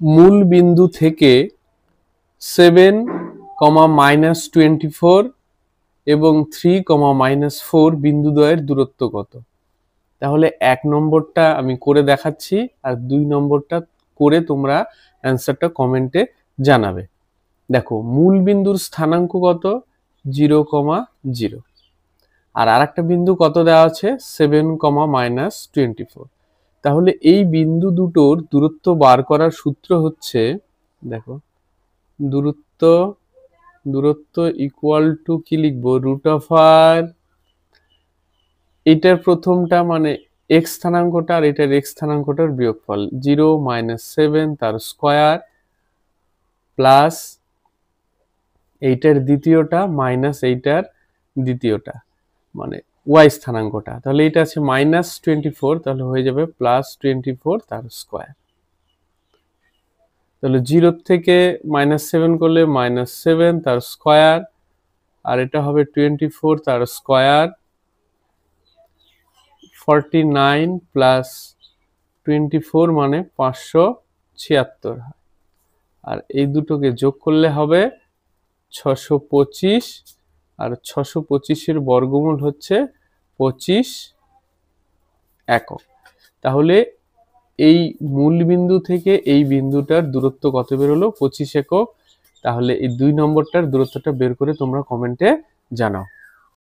মূল বিন্দু থেকে 7,-24 এবং 3,-4 বিন্দু দ্বয়ের দূরত্ব কত? তাহলে 1 নম্বরটা আমি করে দেখাচ্ছি আর 2 নম্বরটা করে তোমরা অ্যান্সারটা কমেন্টে জানাবে। দেখো মূল বিন্দুর স্থানাঙ্ক কত? 0,0 আর আরেকটা বিন্দু কত দেওয়া আছে? 7,-24। তাহলে এই বিন্দু দুটোর দূরত্ব বার করার সূত্র হচ্ছে, দেখো দূরত্ব ইকুয়াল টু কি লিখবো? √r, এটার প্রথমটা মানে x স্থানাঙ্কটা আর এটার x স্থানাঙ্কটার বিয়োগফল 0-7 তার স্কয়ার প্লাস এইটার দ্বিতীয়টা মাইনাস এইটার দ্বিতীয়টা মানে y স্থানাঙ্কটা। তাহলে এটা আছে -24, তাহলে হয়ে যাবে +24 তার স্কয়ার। তাহলে 0 থেকে -7 করলে -7 তার স্কয়ার আর এটা হবে 24 তার স্কয়ার 49 প্লাস 24 মানে 576 হয়। আর এই দুটোকে যোগ করলে হবে 625 আর 625 এর বর্গমূল হচ্ছে 25 একক। তাহলে এই মূল বিন্দু থেকে এই বিন্দুটার দূরত্ব কত বেরোলো? 25 একক। তাহলে এই 2 নম্বরটার দূরত্বটা বের করে তোমরা কমেন্টে জানাও।